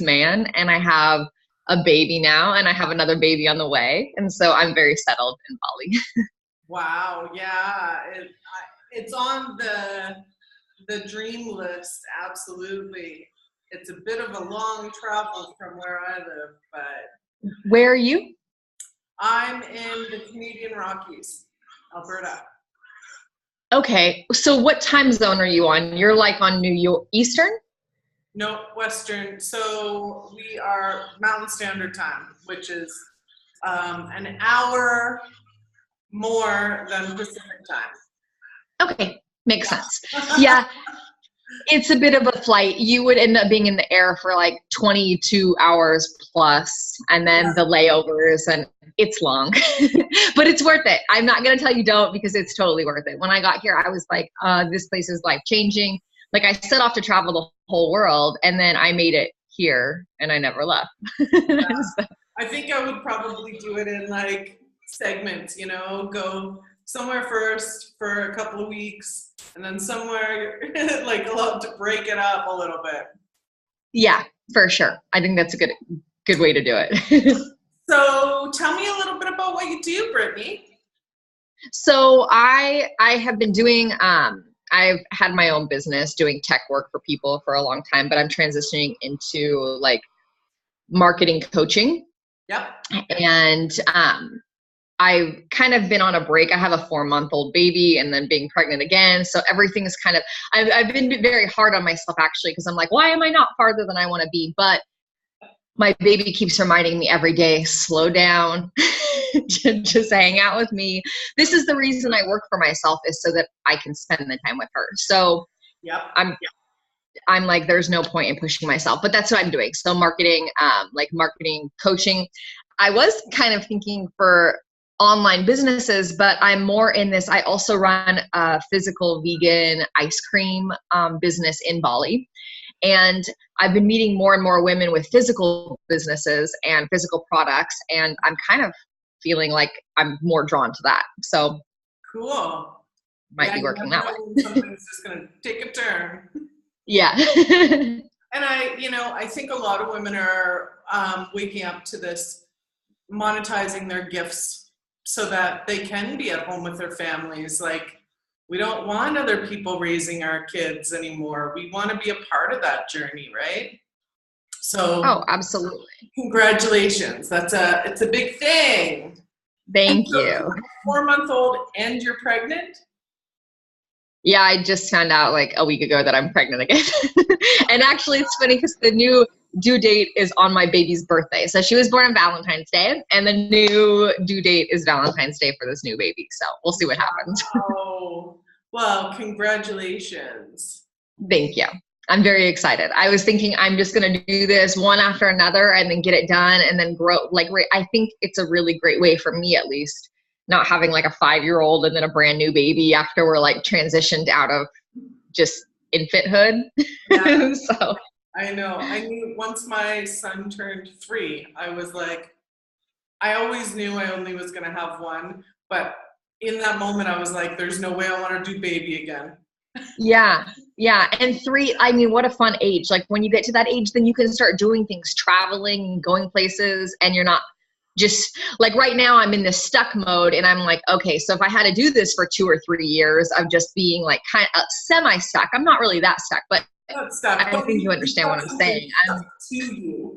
man, and I have a baby now, and I have another baby on the way. And so I'm very settled in Bali. Wow. Yeah. It's on the dream list. Absolutely. It's a bit of a long travel from where I live, but Where are you? I'm in the Canadian Rockies, Alberta. Okay. So what time zone are you on? You're like on New York Eastern? No, Western. So we are Mountain Standard Time, which is an hour more than Pacific Time. Okay. Makes sense. Yeah. It's a bit of a flight. You would end up being in the air for like 22 hours plus, and then the layovers, and it's long, but it's worth it. I'm not going to tell you don't, because it's totally worth it. When I got here, I was like, this place is life changing. Like, I set off to travel the whole world, and then I made it here and I never left. Yeah. So, I think I would probably do it in like segments, go somewhere first for a couple of weeks and then somewhere like allowed to break it up a little bit. yeah, for sure. I think that's a good way to do it. So tell me a little bit about what you do, Brittany. So I have been doing, I've had my own business doing tech work for people for a long time, but I'm transitioning into like marketing coaching. Yep. And I've kind of been on a break. I have a 4-month-old baby and then being pregnant again. So everything is kind of, I've been very hard on myself actually, because I'm like, why am I not farther than I want to be? But my baby keeps reminding me every day, slow down, just hang out with me. This is the reason I work for myself, is so that I can spend the time with her. So yep. I'm like, there's no point in pushing myself, but that's what I'm doing. So marketing, like marketing coaching. I was kind of thinking for online businesses, but I'm more in this. I also run a physical vegan ice cream business in Bali. And I've been meeting more and more women with physical businesses and physical products. And I'm kind of feeling like I'm more drawn to that. So cool. Might be working that way. Something's just going to take a turn. Yeah. And I think a lot of women are waking up to this, monetizing their gifts so that they can be at home with their families. Like, we don't want other people raising our kids anymore. We want to be a part of that journey, right? So, oh, absolutely. Congratulations. It's a big thing. Thank you. 4-month-old and you're pregnant? Yeah, I just found out like a week ago that I'm pregnant again. And actually it's funny because the new due date is on my baby's birthday. So she was born on Valentine's Day, and the new due date is Valentine's Day for this new baby. So we'll see what happens. Oh, well, congratulations. Thank you. I'm very excited. I was thinking I'm just going to do this one after another and then get it done and then grow. Like, I think it's a really great way, for me at least, not having like a 5-year-old and then a brand new baby after we're like transitioned out of just infanthood. Yeah. So I know. I knew once my son turned 3, I was like, I always knew I only was going to have one, but in that moment I was like, there's no way I want to do baby again. Yeah. Yeah. And 3, I mean, what a fun age. Like, when you get to that age, then you can start doing things, traveling, going places, and you're not just like, right now I'm in this stuck mode, and I'm like, okay, so if I had to do this for 2 or 3 years of just being like kind of semi stuck, I'm not really that stuck, but I think you understand what I'm saying. To you.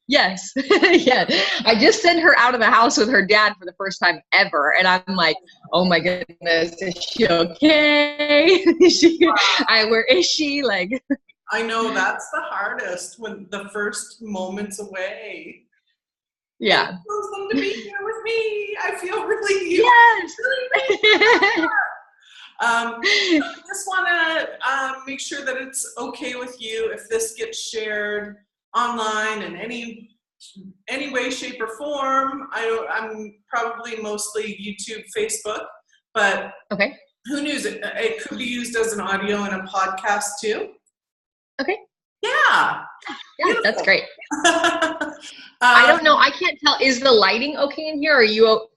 Yes. Yeah. I just sent her out of the house with her dad for the first time ever. And I'm like, oh my goodness, is she okay? Where is she? Like, I know that's the hardest, when the first moments away. Yeah. It's awesome to be here with me. I feel really, yes. Really I just want to make sure that it's okay with you if this gets shared online in any way, shape, or form. I'm probably mostly YouTube, Facebook, but okay. Who knows? It could be used as an audio in a podcast too. Okay. Yeah. Yeah, that's great. I don't know. I can't tell. Is the lighting okay in here? Are you?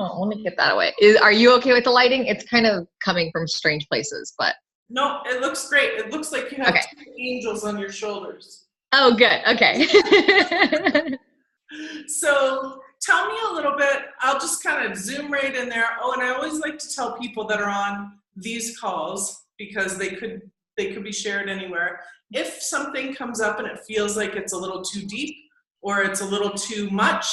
Oh, let me get that away. Are you okay with the lighting? It's kind of coming from strange places, but. No, it looks great. It looks like you have 2 angels on your shoulders. Oh, good. Okay. So tell me a little bit, I'll just kind of zoom right in there. Oh, and I always like to tell people that are on these calls, because they could be shared anywhere. If something comes up and it feels like it's a little too deep or it's a little too much,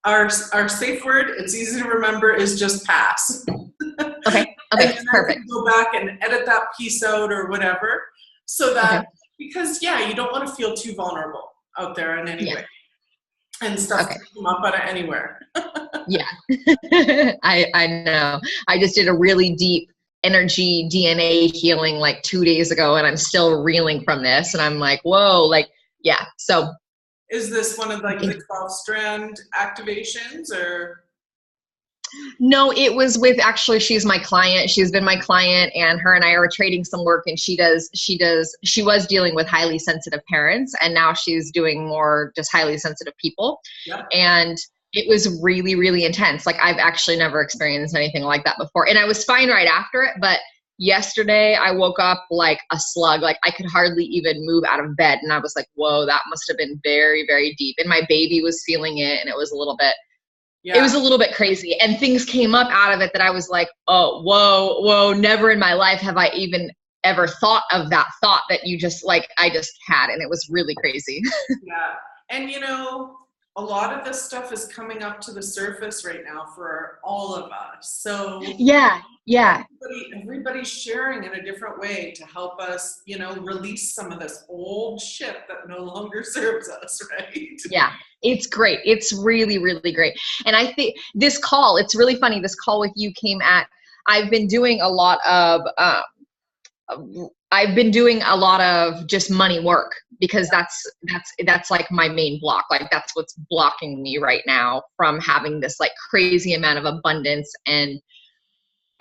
our safe word, it's easy to remember, is just pass. Okay. And Okay. then I Perfect. can go back and edit that piece out or whatever, so that, Okay. because yeah, you don't want to feel too vulnerable out there in any Yeah. way. And stuff Okay. can come up out of anywhere. Yeah. I know. I just did a really deep energy DNA healing like 2 days ago, and I'm still reeling from this. And I'm like, whoa, like, yeah. So Is this one of like the 12 strand activations, or? no, it was with, actually, she's my client. She's been my client, and her and I are trading some work, and she was dealing with highly sensitive parents, and now she's doing more just highly sensitive people. Yep. And it was really, really intense. Like, I've actually never experienced anything like that before. And I was fine right after it, but yesterday I woke up like a slug. Like, I could hardly even move out of bed. And I was like, whoa, that must have been very, very deep. And my baby was feeling it, and it was a little bit crazy, and things came up out of it that I was like, oh, whoa, never in my life have I even ever thought of that thought that you just like, I just had. And it was really crazy. Yeah. And a lot of this stuff is coming up to the surface right now for all of us. So Yeah. everybody's sharing in a different way to help us, release some of this old shit that no longer serves us, right? Yeah. It's great. It's really, really great. And I think this call, it's really funny. This call with you came at, I've been doing a lot of just money work, because that's like my main block. Like, that's what's blocking me right now from having this like crazy amount of abundance and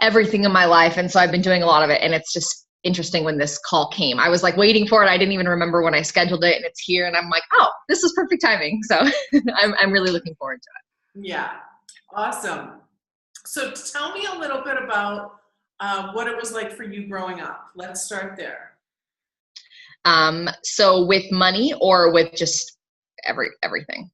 everything in my life. And so I've been doing a lot of it, and it's just interesting when this call came. I was like waiting for it. I didn't even remember when I scheduled it, and it's here, and I'm like, oh, this is perfect timing. So I'm really looking forward to it. Yeah. Awesome. So tell me a little bit about what it was like for you growing up. Let's start there. So with money, or with just everything?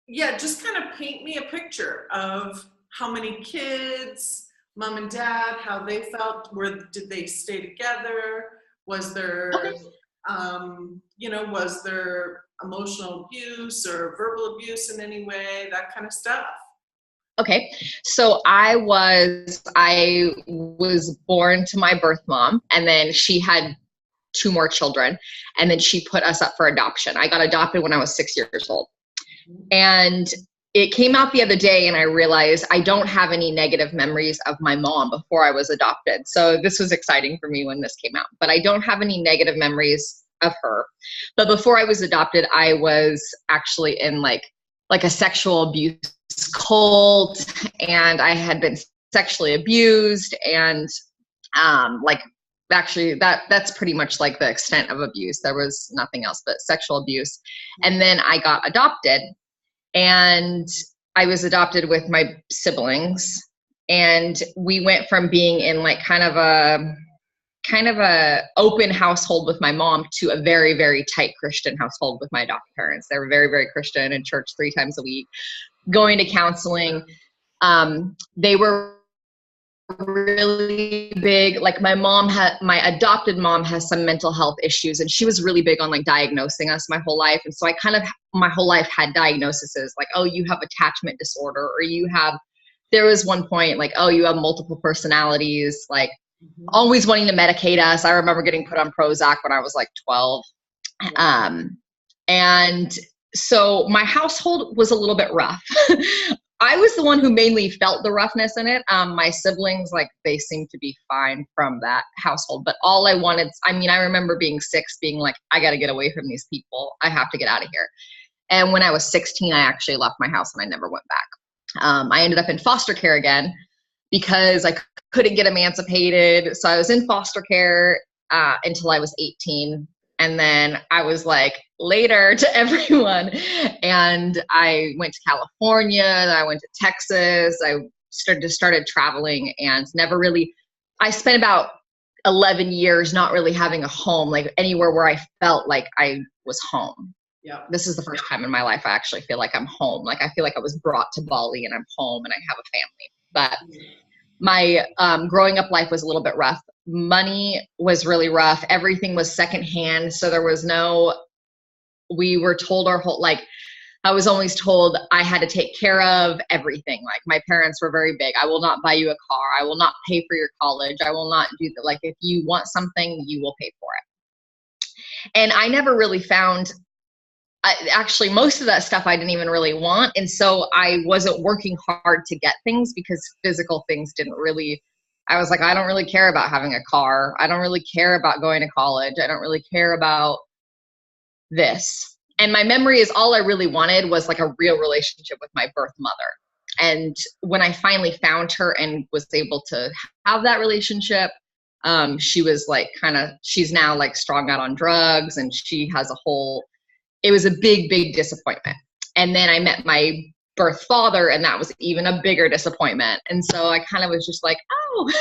Yeah, just kind of paint me a picture of how many kids, mom and dad, how they felt. Did they stay together? Was there, Okay. was there emotional abuse or verbal abuse in any way? That kind of stuff. Okay. So I was born to my birth mom, and then she had 2 more children, and then she put us up for adoption. I got adopted when I was 6 years old. And it came out the other day, and I realized I don't have any negative memories of my mom before I was adopted. So this was exciting for me when this came out, but I don't have any negative memories of her. But before I was adopted, I was actually in like a sexual abuse cult, and I had been sexually abused, and like, actually that's pretty much like the extent of abuse. There was nothing else but sexual abuse. And then I got adopted, and I was adopted with my siblings, and we went from being in like kind of a open household with my mom to a very, very tight Christian household with my adopted parents. They were very, very Christian, in church 3 times a week, going to counseling. They were really big. Like, my adopted mom has some mental health issues, and she was really big on like diagnosing us my whole life. And so I kind of my whole life had diagnoses like, oh, you have attachment disorder, or there was one point like, oh, you have multiple personalities, like always wanting to medicate us. I remember getting put on Prozac when I was like 12. And so my household was a little bit rough. I was the one who mainly felt the roughness in it. My siblings, like, they seemed to be fine from that household. But all I wanted, I remember being 6, being like, I got to get away from these people. I have to get out of here. And when I was 16, I actually left my house, and I never went back. I ended up in foster care again because I couldn't get emancipated. So I was in foster care until I was 18. And then I was like, later to everyone. And I went to California, and I went to Texas. I started traveling, and I spent about 11 years not really having a home, like anywhere where I felt like I was home. Yeah. This is the first time in my life I actually feel like I'm home. Like I feel like I was brought to Bali and I'm home and I have a family. But my growing up life was a little bit rough. Money was really rough. Everything was secondhand. So there was we were told our whole, like, I was always told I had to take care of everything. Like my parents were very big. I will not buy you a car. I will not pay for your college. I will not do that. Like if you want something, you will pay for it. And I never really found, actually most of that stuff I didn't even really want. And so I wasn't working hard to get things because physical things didn't really, I was like, I don't really care about having a car. I don't really care about going to college. I don't really care about this. And my memory is all I really wanted was like a real relationship with my birth mother. And when I finally found her and was able to have that relationship, she was like she's now like strung out on drugs and she has it was a big, big disappointment. And then I met my birth father and that was even a bigger disappointment. And so I kind of was just like, oh.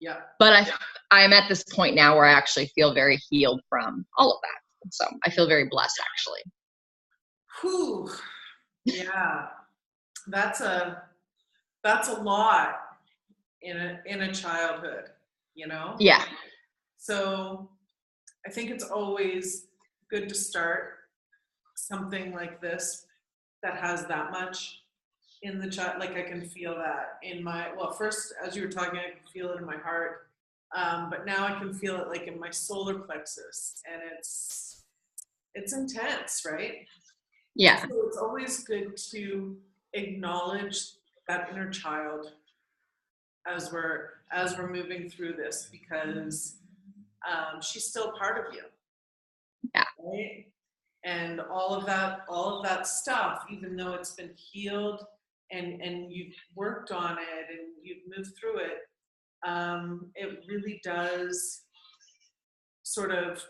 Yeah. But I'm at this point now where I actually feel very healed from all of that. So I feel very blessed, actually. Whew. Yeah. That's a lot in a childhood, you know? Yeah. So I think it's always good to start something like this that has that much in the child. Like I can feel that in first, as you were talking, I can feel it in my heart. But now I can feel it like in my solar plexus, and it's intense, right? Yeah. So it's always good to acknowledge that inner child as we're moving through this, because she's still part of you. Yeah. Right? And all of that stuff, even though it's been healed and you've worked on it and you've moved through it, it really does sort of,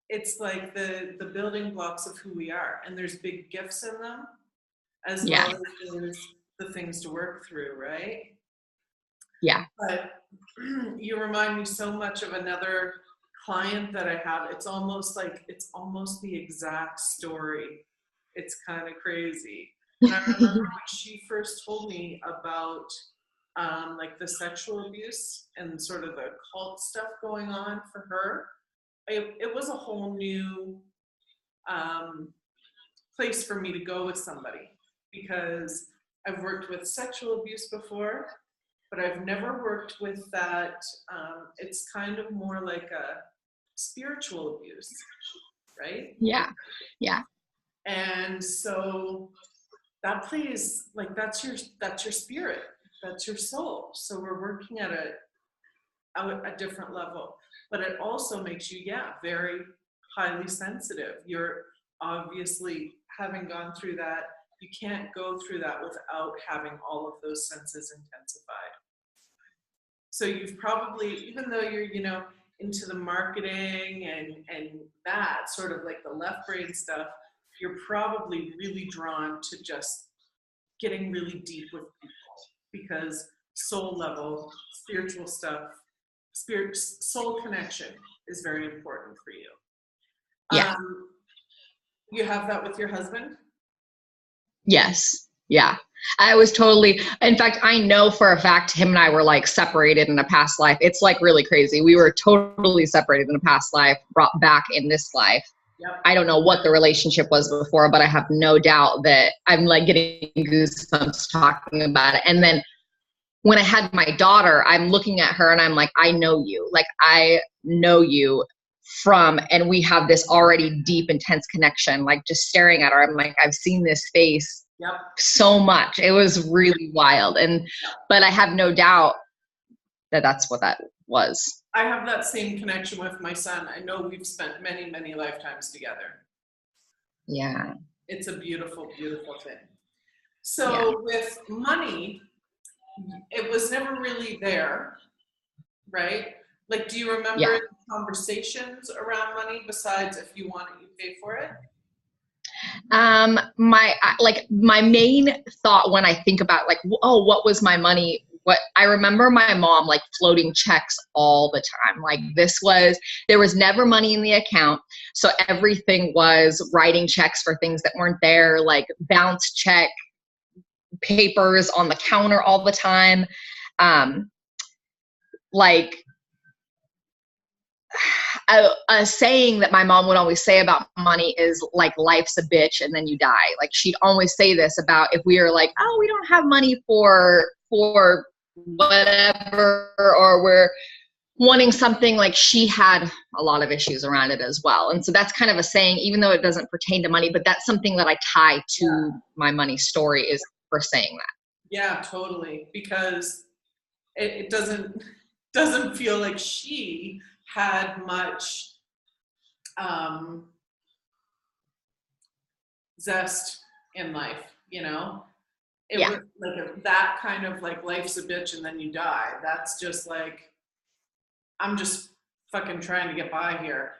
it's like the building blocks of who we are, and there's big gifts in them as well as there's the things to work through, right? Yeah. But you remind me so much of another client that I have. It's almost the exact story. It's kind of crazy. And I remember when she first told me about like the sexual abuse and sort of the cult stuff going on for her, it was a whole new place for me to go with somebody, because I've worked with sexual abuse before, but I've never worked with that. It's kind of more like a spiritual abuse, right? Yeah. Yeah. And so that plays, like, that's your spirit, that's your soul. So we're working at a different level, but it also makes you, very highly sensitive. You're obviously, having gone through that, you can't go through that without having all of those senses intensified. So you've probably, even though you're, into the marketing and that sort of like the left brain stuff, you're probably really drawn to just getting really deep with people, because soul level, spiritual stuff, soul connection is very important for you. Yeah. You have that with your husband? Yes. Yeah. I was totally, in fact, I know for a fact him and I were like separated in a past life. It's like really crazy. We were totally separated in a past life, brought back in this life. Yep. I don't know what the relationship was before, but I have no doubt that I'm like getting goosebumps talking about it. And then when I had my daughter, I'm looking at her and I'm like, I know you. Like, I know you from, and we have this already deep, intense connection. Like, just staring at her, I'm like, I've seen this face so much. It was really wild. But I have no doubt that that's what that was. I have that same connection with my son. I know we've spent many, many lifetimes together. Yeah. It's a beautiful, beautiful thing. So with money, it was never really there, right? Like, do you remember any conversations around money besides if you want it, you pay for it? My main thought when I think about like, oh, what was my money what I remember my mom like floating checks all the time. Like there was never money in the account. So everything was writing checks for things that weren't there, like bounce check papers on the counter all the time. Like a saying that my mom would always say about money is like, life's a bitch and then you die. Like she'd always say this about if we are like, oh, we don't have money for whatever, or we're wanting something, like she had a lot of issues around it as well. And so that's kind of a saying, even though it doesn't pertain to money, but that's something that I tie to my money story, is for saying that. Yeah, totally. Because it doesn't feel like she had much zest in life, you know? It was like that kind of like, life's a bitch and then you die. That's just like, I'm just fucking trying to get by here.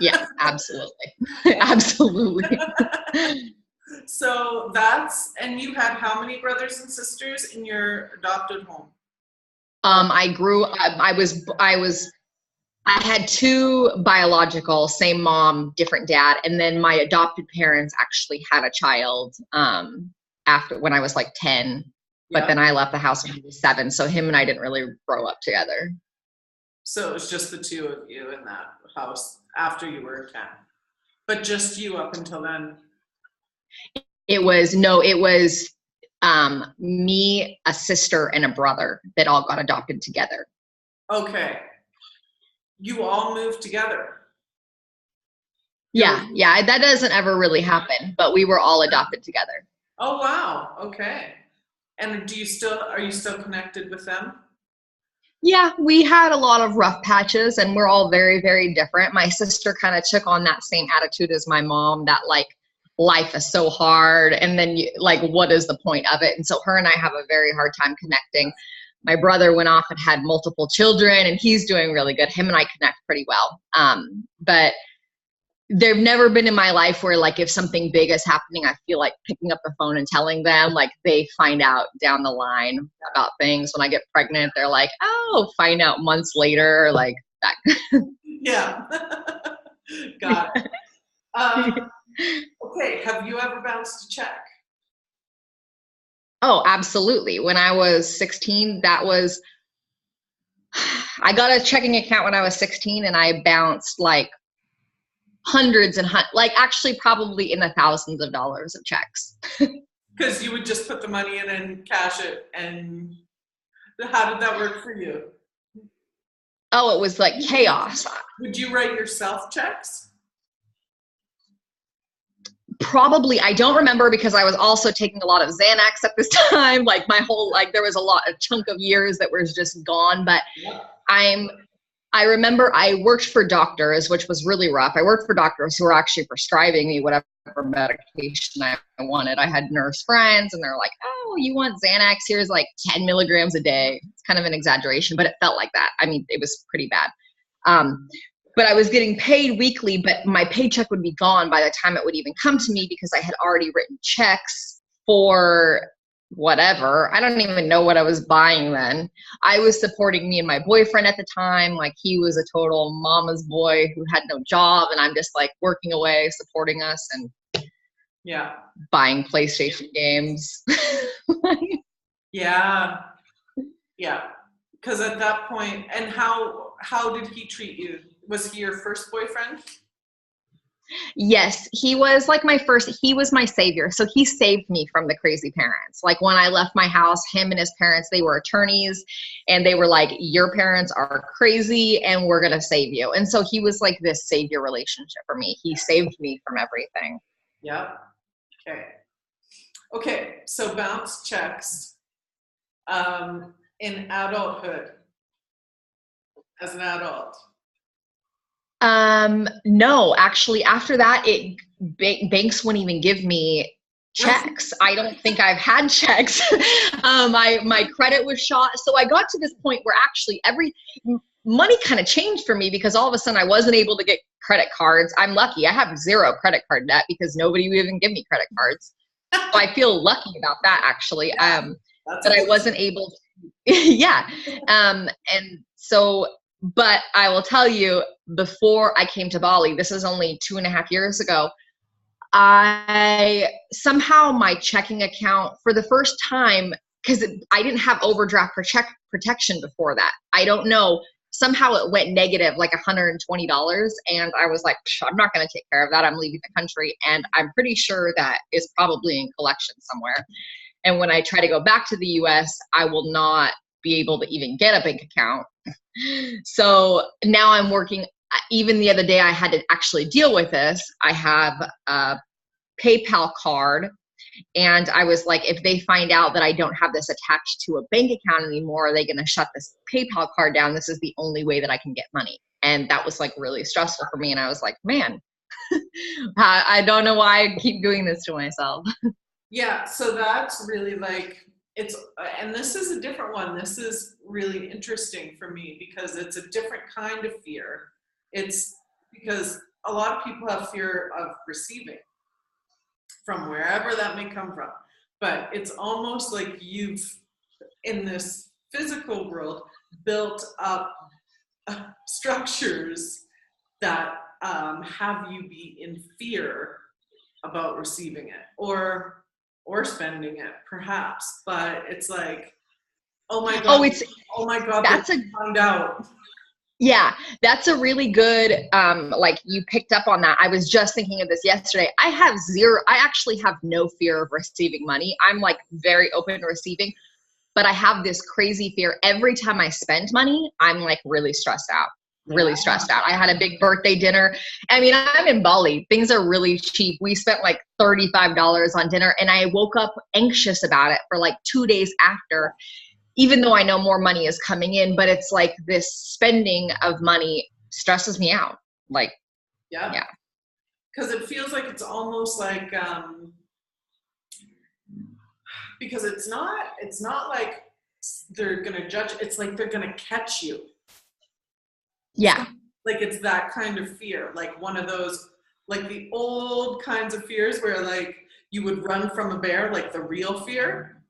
Yeah, absolutely. Absolutely. So and you had how many brothers and sisters in your adopted home? I had two biological, same mom, different dad. And then my adopted parents actually had a child after, when I was like 10, but then I left the house when he was 7. So him and I didn't really grow up together. So it was just the two of you in that house after you were 10, but just you up until then? It was me, a sister, and a brother that all got adopted together. Okay. You all moved together? Yeah, that doesn't ever really happen, but we were all adopted together. Oh, wow. Okay. And are you still connected with them? Yeah, we had a lot of rough patches, and we're all very, very different. My sister kind of took on that same attitude as my mom, that like, life is so hard, and then like, what is the point of it? And so her and I have a very hard time connecting. My brother went off and had multiple children, and he's doing really good. Him and I connect pretty well. But they've never been in my life where like, if something big is happening, I feel like picking up the phone and telling them. Like they find out down the line about things. When I get pregnant, they're like, oh, find out months later, like that. Yeah. Got it. Okay. Have you ever bounced a check? Oh, absolutely. When I was 16, I got a checking account when I was 16, and I bounced like hundreds and like actually probably in the thousands of dollars of checks. Because you would just put the money in and cash it. And how did that work for you? Oh, it was like chaos. Would you write yourself checks? Probably. I don't remember, because I was also taking a lot of Xanax at this time. Like my whole, like there was a chunk of years that was just gone. But I remember I worked for doctors, which was really rough. I worked for doctors who were actually prescribing me whatever medication I wanted. I had nurse friends, and they're like, oh, you want Xanax? Here's like 10 milligrams a day. It's kind of an exaggeration, but it felt like that. I mean, it was pretty bad. But I was getting paid weekly, but my paycheck would be gone by the time it would even come to me, because I had already written checks for whatever. I don't even know what I was buying then. I was supporting me and my boyfriend at the time. Like he was a total mama's boy who had no job, and I'm just like working away, supporting us, and buying PlayStation games. Yeah. Because at that point, and how did he treat you? Was he your first boyfriend? Yes, he was like he was my savior. So he saved me from the crazy parents. Like when I left my house, him and his parents, they were attorneys, and they were like, your parents are crazy and we're going to save you. And so he was like this savior relationship for me. He saved me from everything. Yeah. Okay. So bounce checks in adulthood as an adult. No, actually after that, banks wouldn't even give me checks. I don't think I've had checks. My credit was shot. So I got to this point where actually money kind of changed for me, because all of a sudden I wasn't able to get credit cards. I'm lucky. I have 0 credit card debt because nobody would even give me credit cards. So I feel lucky about that actually. But I wasn't able to Yeah. And so, but I will tell you, before I came to Bali, this is only 2.5 years ago, I somehow my checking account for the first time, because I didn't have overdraft protection before that. I don't know. Somehow it went negative like $120. And I was like, I'm not going to take care of that. I'm leaving the country. And I'm pretty sure that is probably in collection somewhere. And when I try to go back to the US, I will not be able to even get a bank account. So now I'm working. Even the other day, I had to actually deal with this. I have a PayPal card, and I was like, if they find out that I don't have this attached to a bank account anymore, are they going to shut this PayPal card down? This is the only way that I can get money. And that was like really stressful for me. And I was like, man, I don't know why I keep doing this to myself. Yeah, so that's really like, it's, and this is a different one. This is really interesting for me because it's a different kind of fear. It's because a lot of people have fear of receiving from wherever that may come from. But it's almost like you've, in this physical world, built up structures that have you be in fear about receiving it or spending it, perhaps. But it's like, oh my god, oh my god, that's a find out. Yeah, that's a really good, like you picked up on that. I was just thinking of this yesterday. I actually have no fear of receiving money. I'm like very open to receiving, but I have this crazy fear. Every time I spend money, I'm like really stressed out. I had a big birthday dinner. I mean, I'm in Bali. Things are really cheap. We spent like $35 on dinner, and I woke up anxious about it for like 2 days after, even though I know more money is coming in. But it's like this spending of money stresses me out. Like, yeah. Because it feels like it's almost like, because it's not like they're going to judge. It's like they're going to catch you. Yeah. Like it's that kind of fear, like one of those, like the old kinds of fears where like you would run from a bear, like the real fear.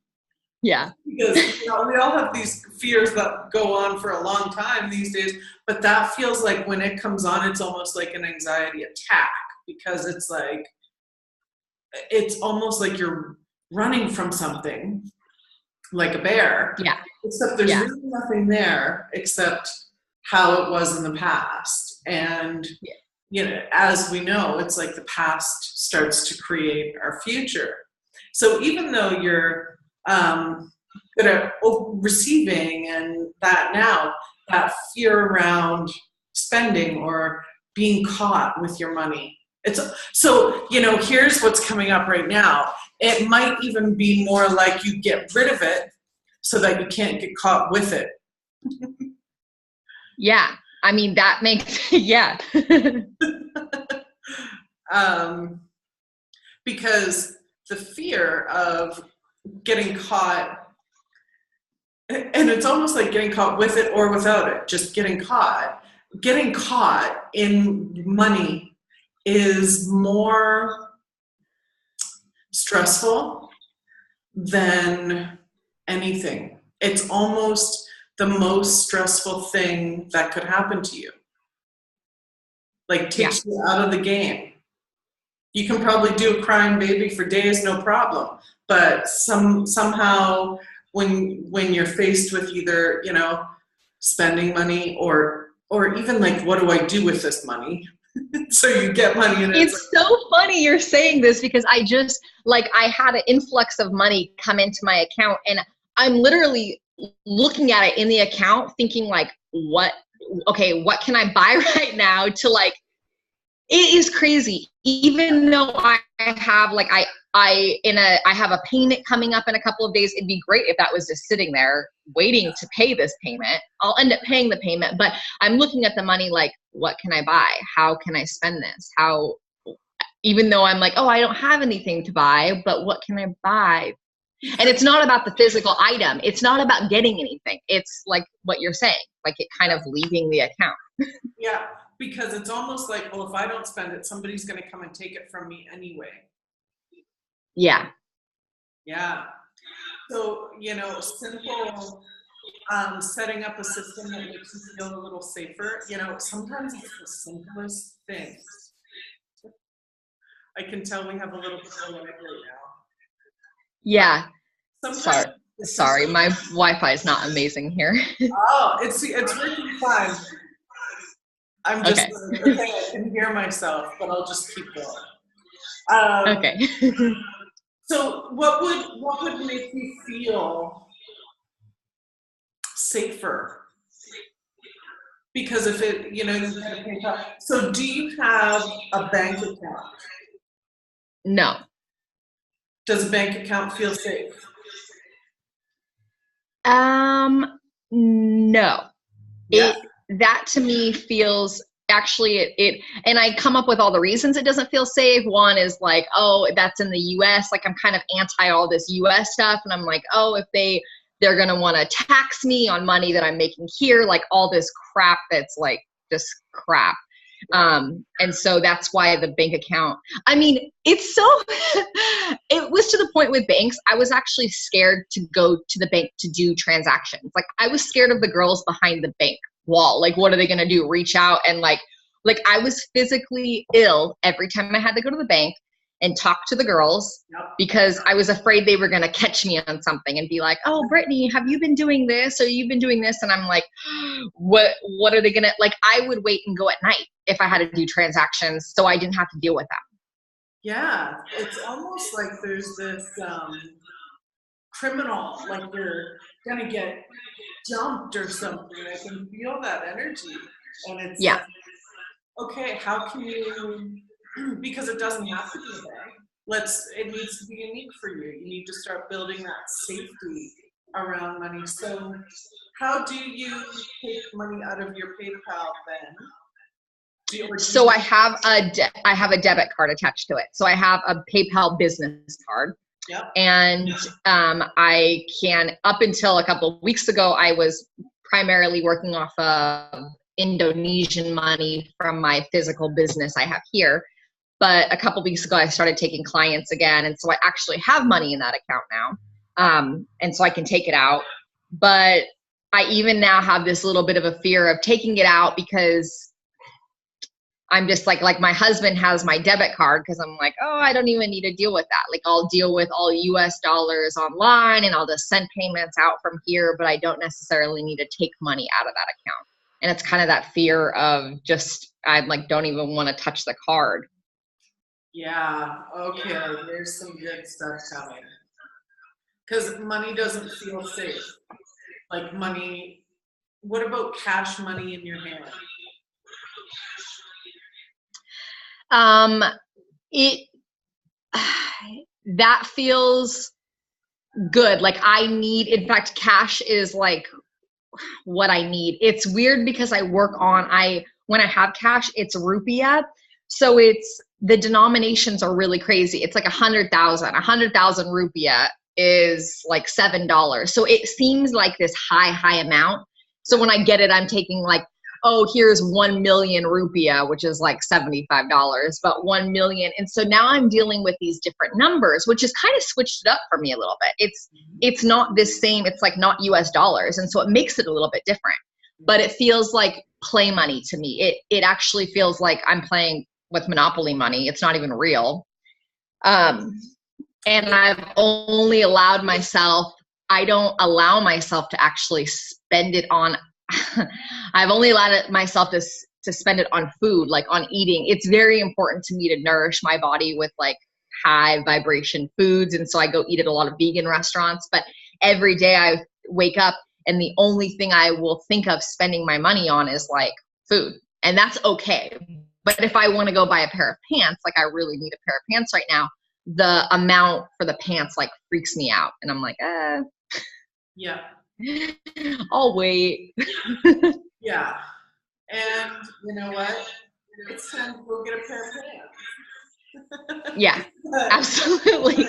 Yeah. Because we all have these fears that go on for a long time these days, but that feels like when it comes on, it's almost like an anxiety attack, because it's like, it's almost like you're running from something, like a bear. Yeah. Except there's really nothing there except how it was in the past. And you know, as we know, it's like the past starts to create our future. So even though you're good at receiving and that now, that fear around spending or being caught with your money, it's so, you know, here's what's coming up right now. It might even be more like you get rid of it so that you can't get caught with it. Yeah. I mean, that makes, yeah. Because the fear of getting caught, and it's almost like getting caught with it or without it, just getting caught in money is more stressful than anything. It's almost the most stressful thing that could happen to you. Like takes you out of the game. You can probably do a crying baby for days, no problem. But somehow when you're faced with either, you know, spending money or even like, what do I do with this money? So you get money and it's so funny you're saying this, because I just, like, I had an influx of money come into my account, and I'm literally looking at it in the account thinking like, what can I buy right now to, like, it is crazy. Even though I have like, I have a payment coming up in a couple of days. It'd be great if that was just sitting there waiting to pay this payment. I'll end up paying the payment, but I'm looking at the money like, what can I buy? How can I spend this? Even though I'm like, oh, I don't have anything to buy, but what can I buy? And it's not about the physical item. It's not about getting anything. It's like what you're saying, like it kind of leaving the account. Yeah, because it's almost like, well, if I don't spend it, somebody's going to come and take it from me anyway. Yeah. Yeah. So, you know, simple setting up a system that makes you feel a little safer. You know, sometimes it's the simplest things. I can tell we have a little bit of a lag right now. Yeah. Sometimes Sorry, my Wi-Fi is not amazing here. Oh, it's working fine. I'm just Okay. okay. I can hear myself, but I'll just keep going. Okay. So, what would make you feel safer? Because if it, you know, you got to pay up. So, do you have a bank account? No. Does a bank account feel safe? No. Yeah. That to me feels actually and I come up with all the reasons it doesn't feel safe. One is like, oh, that's in the US. Like I'm kind of anti all this US stuff. And I'm like, oh, if they're gonna want to tax me on money that I'm making here, like all this crap that's like just crap. And so that's why the bank account, I mean, it's so, it was to the point with banks, I was actually scared to go to the bank to do transactions. Like I was scared of the girls behind the bank wall. Like, what are they going to do? Reach out and like I was physically ill every time I had to go to the bank and talk to the girls because I was afraid they were going to catch me on something and be like, oh, Brittany, have you been doing this? Or you've been doing this? And I'm like, what are they going to, like, I would wait and go at night if I had to do transactions so I didn't have to deal with them. Yeah. It's almost like there's this criminal, like you're going to get jumped or something. I can feel that energy. And it's Yeah. like, okay, how can you, because it doesn't have to be there. It needs to be unique for you. You need to start building that safety around money. So how do you take money out of your PayPal then? So I have a debit card attached to it. So I have a PayPal business card. Yep. And I can, up until a couple of weeks ago, I was primarily working off of Indonesian money from my physical business I have here. But a couple of weeks ago, I started taking clients again. And so I actually have money in that account now. And so I can take it out. But I even now have this little bit of a fear of taking it out because I'm just like my husband has my debit card because I'm like, oh, I don't even need to deal with that. Like I'll deal with all US dollars online and I'll just send payments out from here, but I don't necessarily need to take money out of that account. And it's kind of that fear of just, I like, don't even want to touch the card. Yeah, okay, there's some good stuff coming. Because money doesn't feel safe. Like money, what about cash money in your hand? It that feels good. Like I need, in fact, cash is like what I need. It's weird because I work on, when I have cash, it's rupiah. So the denominations are really crazy. It's like 100,000 rupiah is like $7. So it seems like this high amount. So when I get it, I'm taking like, oh, here's 1 million rupiah, which is like $75, but 1 million. And so now I'm dealing with these different numbers, which has kind of switched it up for me a little bit. It's not this same, it's like not US dollars. And so it makes it a little bit different, but it feels like play money to me. It actually feels like I'm playing with Monopoly money. It's not even real. And I've only allowed myself, I don't allow myself to actually spend it on, I've only allowed myself to spend it on food, like on eating. It's very important to me to nourish my body with like high vibration foods. And so I go eat at a lot of vegan restaurants, but every day I wake up and the only thing I will think of spending my money on is like food. And that's okay. But if I want to go buy a pair of pants, like I really need a pair of pants right now, the amount for the pants like freaks me out. And I'm like, yeah, I'll wait. yeah. And you know what? It's time to go get a pair of pants. Yeah, absolutely.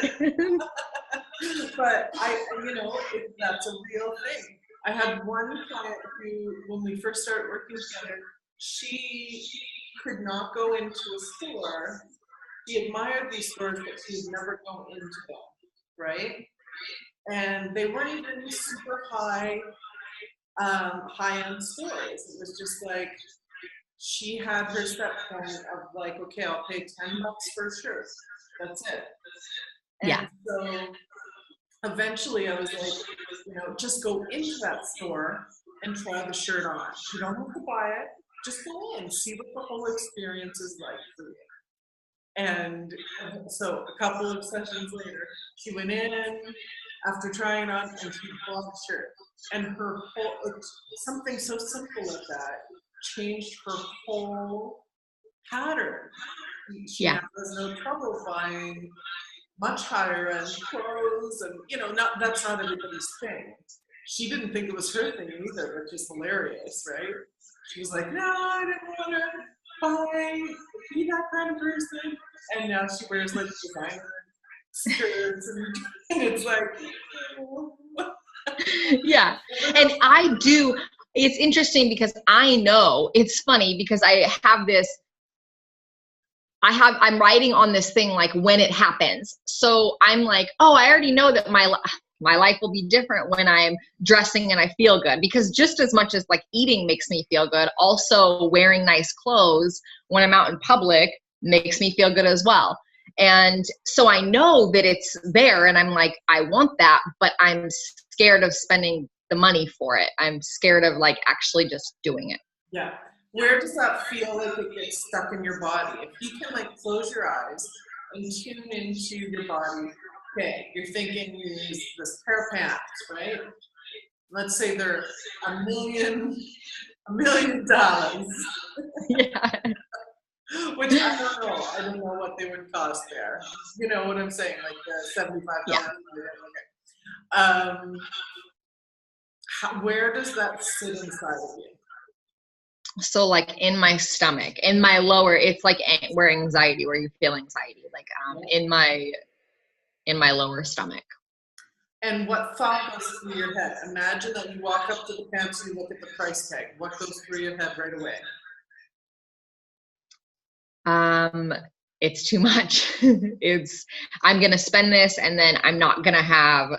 But that's a real thing. I had one client who, when we first started working together, she could not go into a store. She admired these stores, but she would never go into them, right? And they weren't even super high high-end stores. It was just like, she had her set point of like, okay, I'll pay $10 for a shirt. That's it. And so eventually I was like, just go into that store and try the shirt on. You don't have to buy it. Just go in, see what the whole experience is like for you. And so a couple of sessions later, she went in after trying on and she bought the shirt. And her whole, something so simple like that changed her whole pattern. She now has no trouble buying much higher end clothes, and that's not everybody's thing. She didn't think it was her thing either, which is hilarious, right? She was like, no, I didn't want to be that kind of person. And now she wears like designer skirts, and it's like, yeah. And it's interesting because I know, it's funny because I'm writing on this thing like when it happens. So I'm like, oh, I already know that my life will be different when I'm dressing and I feel good, because just as much as like eating makes me feel good, also wearing nice clothes when I'm out in public makes me feel good as well. And so I know that it's there and I'm like, I want that, but I'm scared of spending the money for it. I'm scared of like actually just doing it. Yeah. Where does that feel like it gets stuck in your body? If you can like close your eyes and tune into your body, okay, you're thinking you use this pair of pants, right? Let's say they're $1 million. Yeah. Which I don't know. I don't know what they would cost there. You know what I'm saying? Like $75. Yeah. Okay. Where does that sit inside of you? So like in my stomach, in my lower, it's like where you feel anxiety, like in my lower stomach. And what thought goes through your head? Imagine that you walk up to the pants and you look at the price tag. What goes through your head right away? It's too much. I'm going to spend this and then I'm not going to have,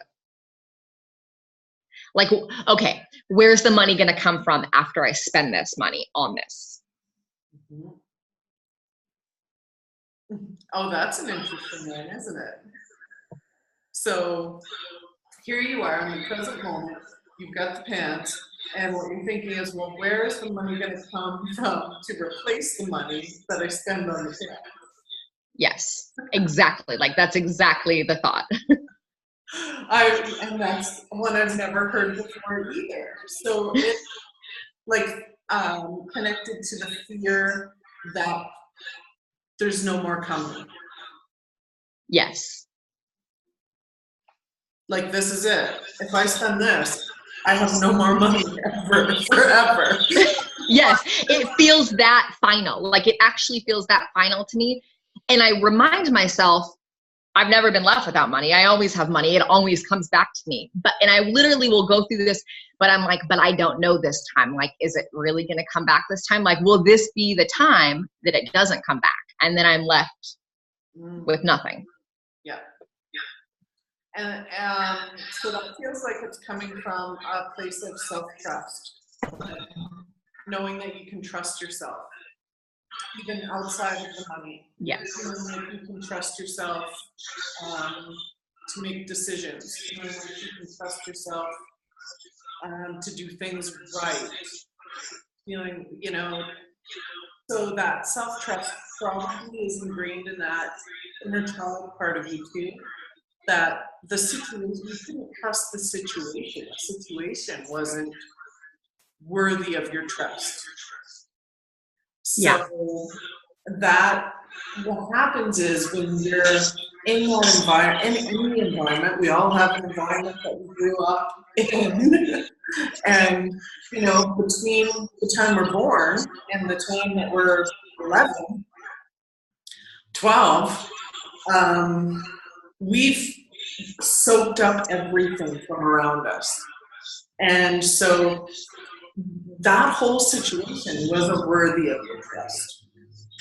like, okay, where's the money going to come from after I spend this money on this? Mm-hmm. Oh, that's an interesting one, isn't it? So here you are in the present moment, you've got the pants, and what you're thinking is, well, where is the money going to come from to replace the money that I spend on the pants? Yes, exactly. Like that's exactly the thought. And that's one I've never heard before either. So it's like connected to the fear that there's no more coming. Yes. Like, this is it. If I spend this, I have no more money forever. Yes, it feels that final. Like it actually feels that final to me. And I remind myself, I've never been left without money. I always have money. It always comes back to me. And I literally will go through this, but I'm like, but I don't know this time. Like, is it really going to come back this time? Like, will this be the time that it doesn't come back? And then I'm left with nothing. Yeah. And so that feels like it's coming from a place of self-trust, knowing that you can trust yourself, even outside of the money. Yes. Feeling like you can trust yourself to make decisions. Feeling like you can trust yourself to do things right. Feeling, so that self-trust probably is ingrained in that inner child part of you too. That the situation, you couldn't trust the situation. The situation wasn't worthy of your trust. So that what happens is when you're in that environment, in any environment, we all have an environment that we grew up in. And, between the time we're born and the time that we're 11, 12, we've soaked up everything from around us. And so that whole situation wasn't worthy of your trust.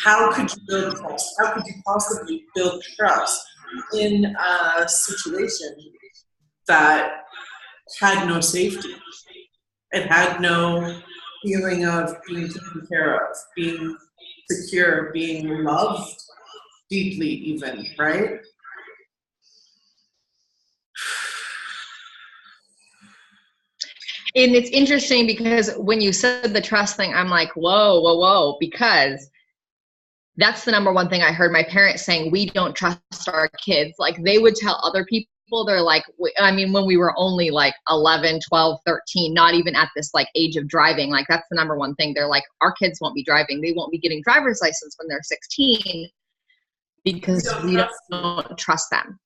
How could you build trust? How could you possibly build trust in a situation that had no safety? It had no feeling of being taken care of, being secure, being loved deeply even, right? And it's interesting because when you said the trust thing, I'm like, whoa, whoa, whoa, because that's the number one thing I heard my parents saying. We don't trust our kids. Like they would tell other people, they're like, I mean, when we were only like 11, 12, 13, not even at this like age of driving, like that's the number one thing. They're like, our kids won't be driving. They won't be getting driver's license when they're 16 because we don't trust them.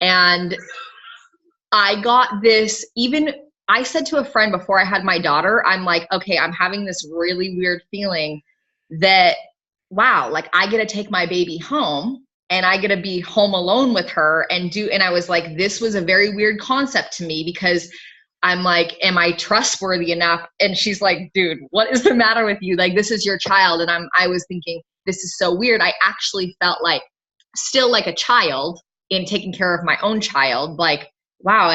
And I got this, even I said to a friend before I had my daughter, I'm like, okay, I'm having this really weird feeling that, wow, like I get to take my baby home and I get to be home alone with her and I was like, this was a very weird concept to me because I'm like, am I trustworthy enough? And she's like, dude, what is the matter with you? Like, this is your child. And I was thinking, this is so weird. I actually felt like still like a child in taking care of my own child. Like, wow,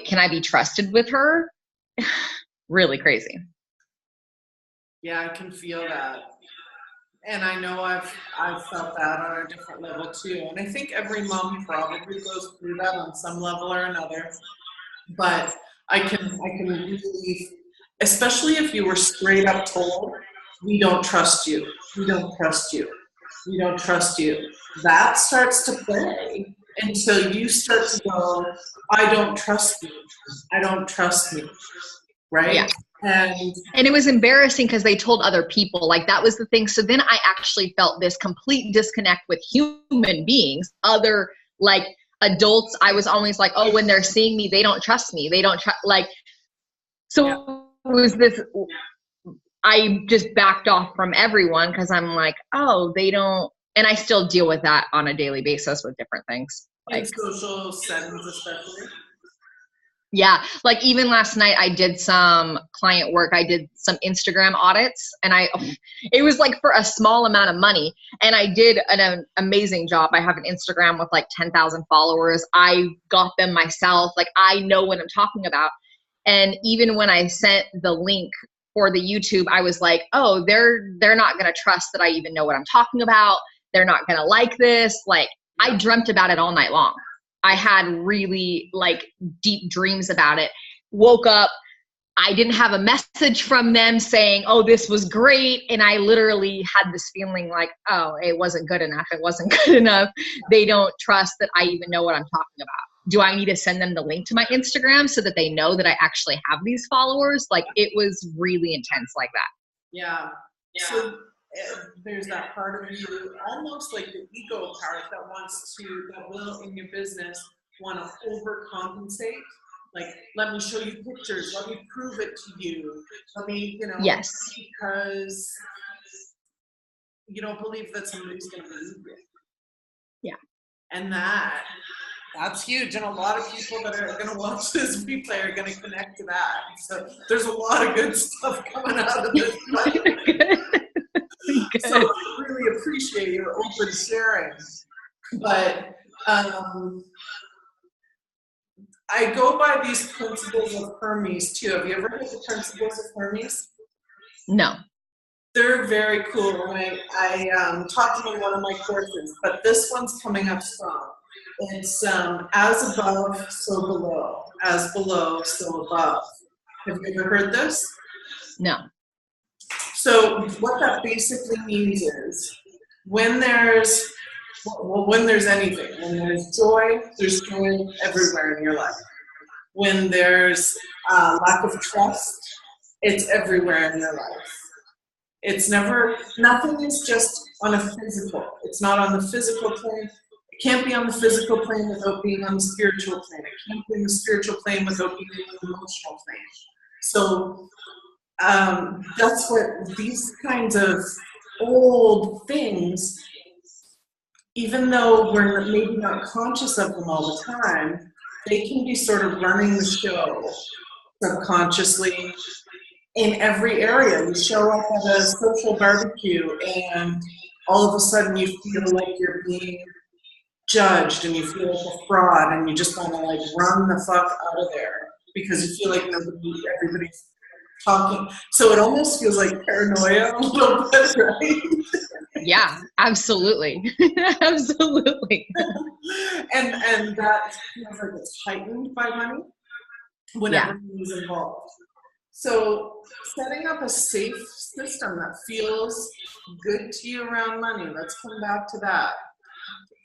can I be trusted with her? Really crazy. Yeah, I can feel that. And I know I've felt that on a different level too. And I think every mom probably goes through that on some level or another. But I can really, especially if you were straight up told, we don't trust you, we don't trust you, we don't trust you. That starts to play until you start to go, I don't trust you, I don't trust me, right? Yeah. And it was embarrassing because they told other people, like that was the thing. So then I actually felt this complete disconnect with human beings, other like adults. I was always like, oh, when they're seeing me, they don't trust me. They don't trust, like, so yeah. It was this, I just backed off from everyone because I'm like, oh, they don't, and I still deal with that on a daily basis with different things. In like social settings especially. Yeah. Like even last night I did some client work. I did some Instagram audits and it was like for a small amount of money and I did an amazing job. I have an Instagram with like 10,000 followers. I got them myself. Like I know what I'm talking about. And even when I sent the link for the YouTube, I was like, oh, they're not going to trust that I even know what I'm talking about. They're not going to like this. Like I dreamt about it all night long. I had really like deep dreams about it. Woke up, I didn't have a message from them saying, oh, this was great. And I literally had this feeling like, oh, it wasn't good enough. It wasn't good enough. They don't trust that I even know what I'm talking about. Do I need to send them the link to my Instagram so that they know that I actually have these followers? Like it was really intense like that. Yeah. So there's that part of you, almost like the ego part that will in your business want to overcompensate. Like, let me show you pictures, let me prove it to you, let me, yes, because you don't believe that somebody's going to believe you. Yeah. And that's huge. And a lot of people that are going to watch this replay are going to connect to that. So there's a lot of good stuff coming out of this. Good. So I really appreciate your open sharing. But I go by these principles of Hermes too. Have you ever heard the principles of Hermes? No. They're very cool. And I taught them in one of my courses, but this one's coming up strong. It's as above, so below. As below, so above. Have you ever heard this? No. So what that basically means is when there's anything, when there's joy everywhere in your life. When there's lack of trust, it's everywhere in your life. It's nothing is just on a physical. It's not on the physical plane. It can't be on the physical plane without being on the spiritual plane. It can't be on the spiritual plane without being on the emotional plane. So that's what these kinds of old things, even though we're maybe not conscious of them all the time, they can be sort of running the show subconsciously in every area. You show up at a social barbecue and all of a sudden you feel like you're being judged and you feel like a fraud and you just want to like run the fuck out of there because you feel like everybody's talking. So it almost feels like paranoia a little bit, right? Yeah, absolutely. Absolutely. And that feels like it's heightened by money whenever money is involved. So setting up a safe system that feels good to you around money, let's come back to that.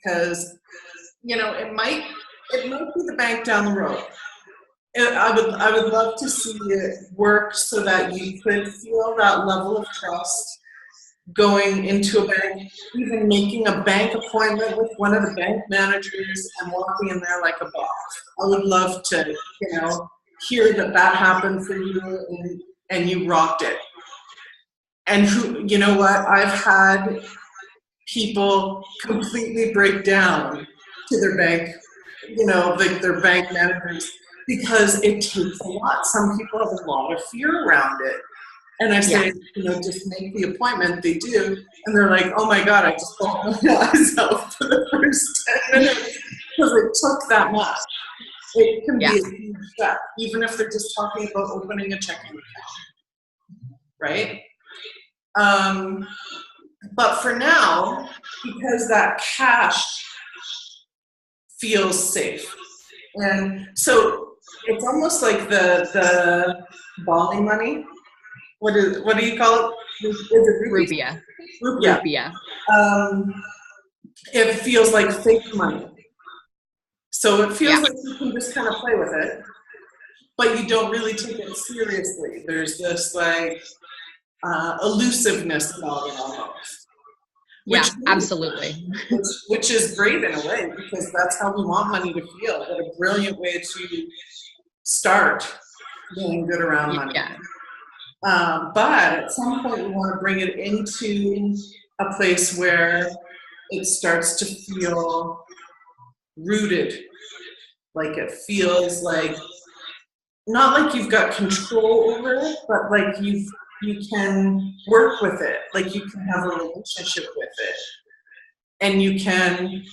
Because, you know, it might be the bank down the road. I would love to see it work so that you could feel that level of trust going into a bank, even making a bank appointment with one of the bank managers and walking in there like a boss. I would love to, you know, hear that happened for you and you rocked it. And who, you know what, I've had people completely break down to their bank, you know, like their bank managers, because it takes a lot. Some people have a lot of fear around it. And I say, you know, just make the appointment. They do. And they're like, oh my God, I just bawled my eyes out for the first 10 minutes because it took that much. It can be a huge step, even if they're just talking about opening a checking account, right? But for now, because that cash feels safe. And so it's almost like the balling money. What do you call it? Is it Rupia. Rupia. It feels like fake money. So it feels like you can just kind of play with it, but you don't really take it seriously. There's this like elusiveness about it almost. Absolutely. Which is great in a way, because that's how we want money to feel. What a brilliant way to start feeling good around money. Yeah. But at some point, you want to bring it into a place where it starts to feel rooted. Like it feels like, not like you've got control over it, but like you can work with it. Like you can have a relationship with it. And you can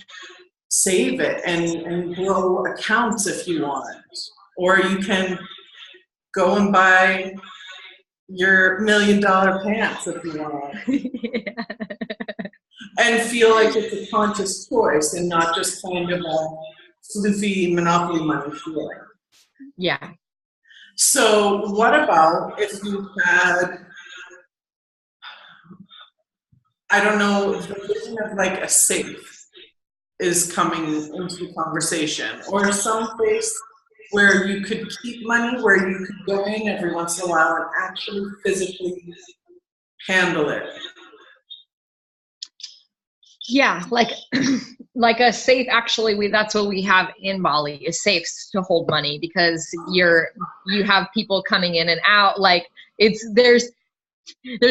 save it and grow accounts if you want. Or you can go and buy your $1 million pants if you want. And feel like it's a conscious choice and not just kind of a floofy Monopoly money feeling. Yeah. So what about if you had, I don't know, the vision of like a safe is coming into the conversation, or some place where you could keep money, where you could go in every once in a while and actually physically handle it. Yeah, like like a safe, actually that's what we have in Bali, is safes to hold money, because you have people coming in and out. Like there's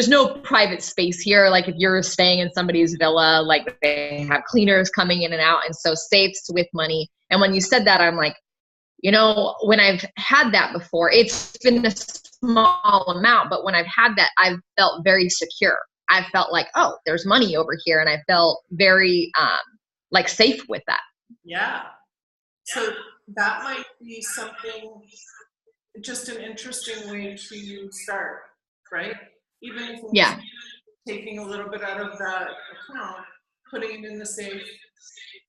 no private space here. Like if you're staying in somebody's villa, like they have cleaners coming in and out, and so safes with money. And when you said that, I'm like, you know, when I've had that before, it's been a small amount, but when I've had that, I've felt very secure. I felt like, oh, there's money over here, and I felt very like safe with that. Yeah. So that might be something, just an interesting way to start, right? Even if it's taking a little bit out of that account, putting it in the safe,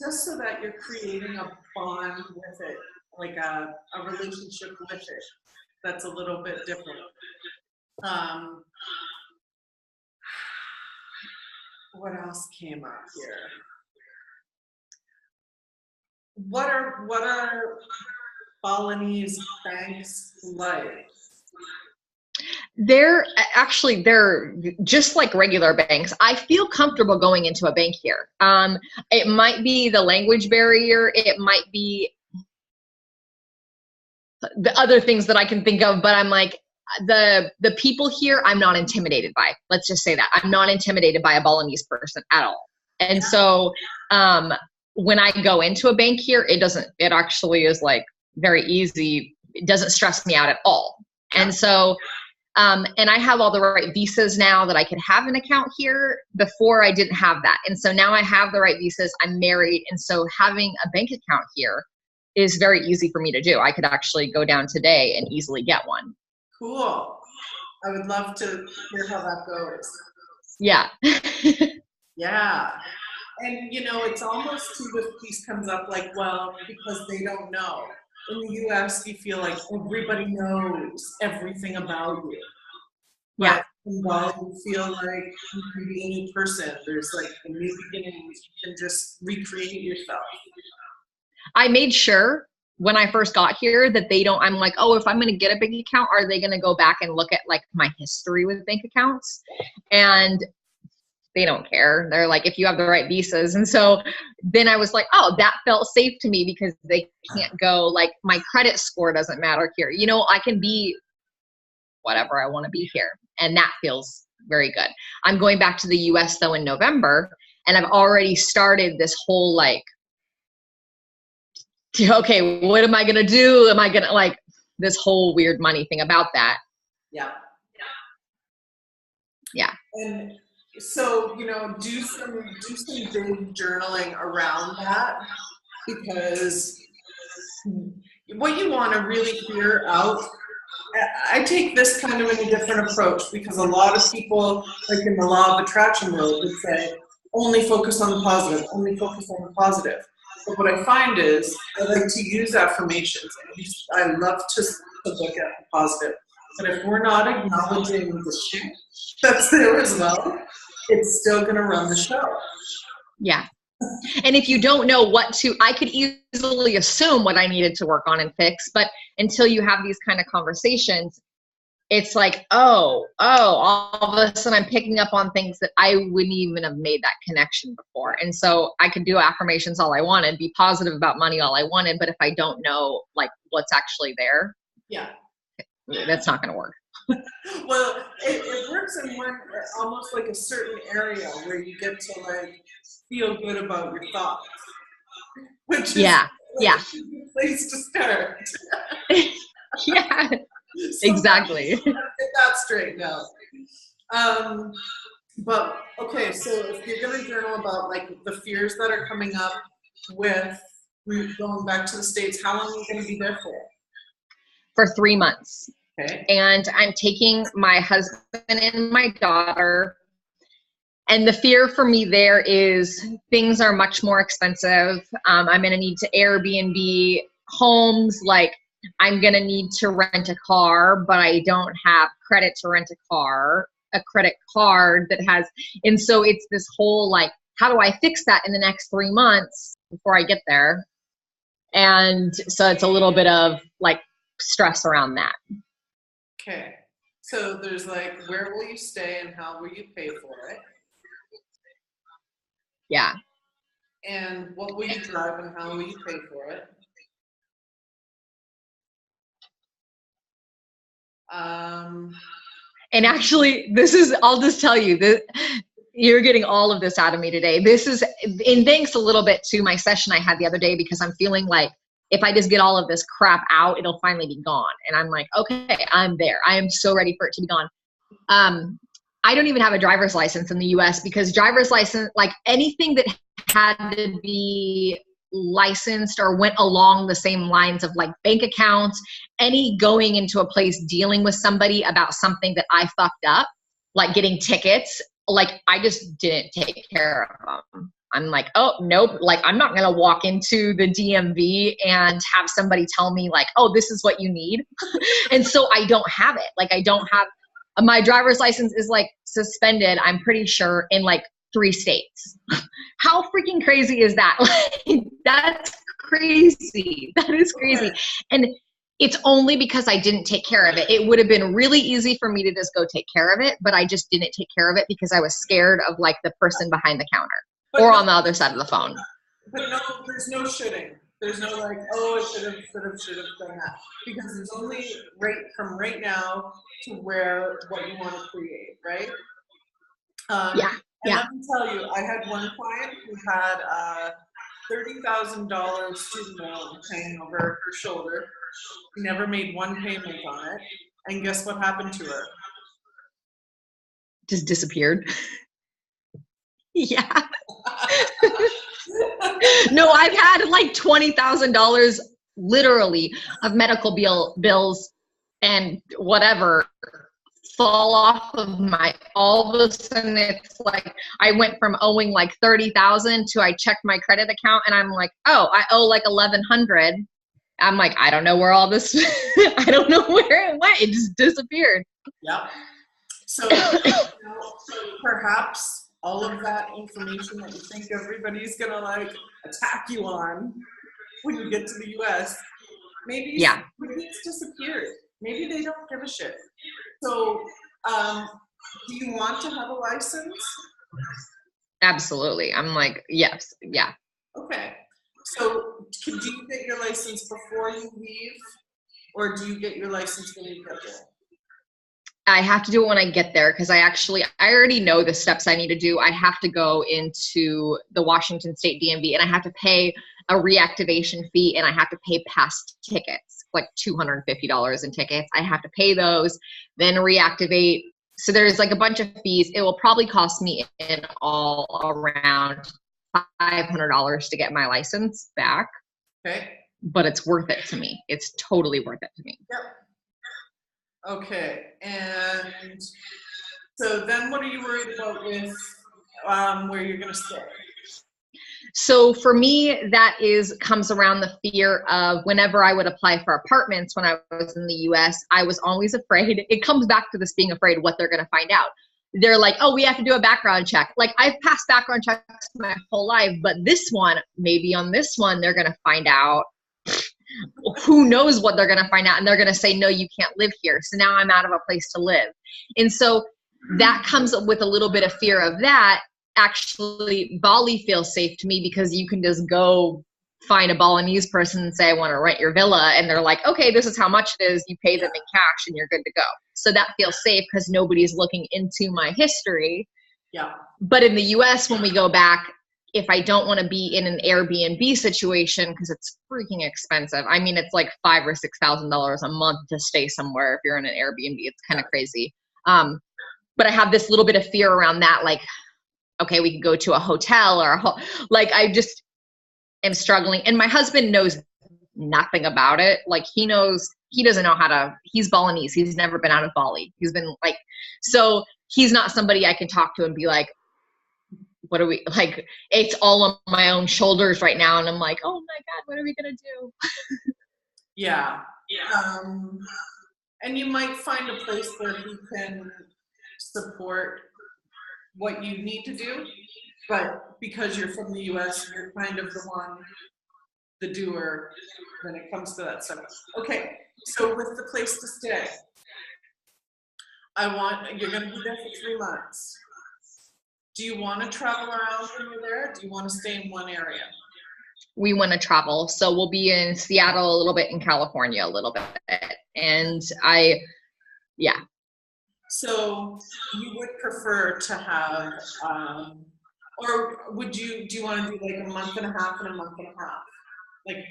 just so that you're creating a bond with it, like a relationship with it that's a little bit different. What else came up here? What are Balinese banks like? They're just like regular banks. I feel comfortable going into a bank here. It might be the language barrier. It might be the other things that I can think of, but I'm like, the people here, I'm not intimidated by. Let's just say that. I'm not intimidated by a Balinese person at all. And so when I go into a bank here, it actually is like very easy. It doesn't stress me out at all. And so, and I have all the right visas now that I could have an account here. Before I didn't have that. And so now I have the right visas. I'm married. And so having a bank account here is very easy for me to do. I could actually go down today and easily get one. Cool. I would love to hear how that goes. Yeah. Yeah. And, you know, it's almost too, this piece comes up like, well, because they don't know. In the US, you feel like everybody knows everything about you. Yeah. But in Bali, you feel like you can be a new person. There's like a new beginnings. You can just recreate yourself. I made sure when I first got here that they don't, I'm like, oh, if I'm going to get a bank account, are they going to go back and look at like my history with bank accounts? And they don't care. They're like, if you have the right visas. And so then I was like, oh, that felt safe to me because they can't go like my credit score doesn't matter here. You know, I can be whatever I want to be here. And that feels very good. I'm going back to the US though in November, and I've already started this whole like, okay, what am I going to do? Am I going to like this whole weird money thing about that? Yeah. Yeah. And so, you know, do some big journaling around that, because what you want to really hear out, I take this kind of in a different approach, because a lot of people, like in the law of attraction world, would say, only focus on the positive, only focus on the positive. But what I find is I like to use affirmations. I love to look at the positive. But if we're not acknowledging the shit that's there as well, it's still going to run the show. Yeah. And if you don't know what to, I could easily assume what I needed to work on and fix, but until you have these kind of conversations, it's like, all of a sudden I'm picking up on things that I wouldn't even have made that connection before. And so I could do affirmations all I wanted, be positive about money all I wanted, but if I don't know like what's actually there, yeah, that's not going to work. Well, it works in one almost like a certain area where you get to like feel good about your thoughts, which is yeah, like a good place to start. Yeah, So exactly. get that straightened out. But okay, so if you're going to journal about like the fears that are coming up with going back to the States, how long are you going to be there for? For 3 months. Okay. And I'm taking my husband and my daughter. And the fear for me there is things are much more expensive. I'm going to need to Airbnb homes. Like I'm going to need to rent a car, but I don't have credit to rent a credit card that has, and so it's this whole like, how do I fix that in the next 3 months before I get there? And so it's a little bit of like stress around that. Okay. So there's like, where will you stay and how will you pay for it? Yeah. And what will you drive and how will you pay for it? And actually, I'll just tell you that you're getting all of this out of me today. This is, and thanks a little bit to my session I had the other day, because I'm feeling like if I just get all of this crap out, it'll finally be gone. And I'm like, okay, I'm there. I am so ready for it to be gone. I don't even have a driver's license in the US, because driver's license, like anything that had to be licensed or went along the same lines of like bank accounts, any going into a place dealing with somebody about something that I fucked up, like getting tickets, like I just didn't take care of them. I'm like, oh, nope. Like, I'm not going to walk into the DMV and have somebody tell me like, oh, this is what you need. And so I don't have it. Like, I don't have, my driver's license is like suspended, I'm pretty sure, in like 3 states. How freaking crazy is that? Like, that's crazy. That is crazy. And it's only because I didn't take care of it. It would have been really easy for me to just go take care of it, but I just didn't take care of it because I was scared of like the person behind the counter or on the other side of the phone. But no, there's no shoulding. There's no like, oh, I should have done that. Because there's only from right now to where what you want to create, right? Yeah. And let me tell you, I had one client who had $30,000 student loan hanging over her shoulder. She never made one payment on it. And guess what happened to her? Just disappeared. Yeah. No, I've had like $20,000 literally of medical bills and whatever fall off of all of a sudden it's like I went from owing like 30,000 to I checked my credit account and I'm like, oh, I owe like 1,100. I'm like, I don't know where all this, I don't know where it went. It just disappeared. Yep. So perhaps all of that information that you think everybody's gonna like attack you on when you get to the US, maybe it's disappeared. Maybe they don't give a shit. So, do you want to have a license? Absolutely. I'm like, yes, yeah. Okay. So, do you get your license before you leave, or do you get your license when you get there? I have to do it when I get there because I already know the steps I need to do. I have to go into the Washington State DMV and I have to pay a reactivation fee and I have to pay past tickets, like $250 in tickets. I have to pay those, then reactivate. So there's like a bunch of fees. It will probably cost me in all around $500 to get my license back. Okay. But it's worth it to me. It's totally worth it to me. Yep. Okay, and so then what are you worried about with where you're going to stay? So for me, that comes around the fear of whenever I would apply for apartments when I was in the US, I was always afraid. It comes back to this being afraid what they're going to find out. They're like, oh, we have to do a background check. Like I've passed background checks my whole life, but this one, maybe on this one, they're going to find out. Who knows what they're going to find out, and they're going to say, no, you can't live here. So now I'm out of a place to live. And so that comes with a little bit of fear of that. Actually, Bali feels safe to me because you can just go find a Balinese person and say, I want to rent your villa. And they're like, okay, this is how much it is. You pay them in cash and you're good to go. So that feels safe because nobody's looking into my history. Yeah. But in the US, when we go back, if I don't want to be in an Airbnb situation, because it's freaking expensive. I mean, it's like $5,000 or $6,000 a month to stay somewhere. If you're in an Airbnb, it's kind of crazy. But I have this little bit of fear around that. Like, okay, we could go to a hotel or like, I just am struggling. And my husband knows nothing about it. Like he doesn't know he's Balinese. He's never been out of Bali. He's been like, so he's not somebody I can talk to and be like, what are we like? It's all on my own shoulders right now. And I'm like, oh my God, what are we going to do? Yeah. And you might find a place where you can support what you need to do, but because you're from the US, you're kind of the doer when it comes to that stuff. Okay. So with the place to stay, you're going to be there for 3 months. Do you want to travel around when you're there? Do you want to stay in one area? We want to travel. So we'll be in Seattle a little bit, in California a little bit. And yeah. So you would prefer to have, or do you want to do like a month and a half and a month and a half? Like,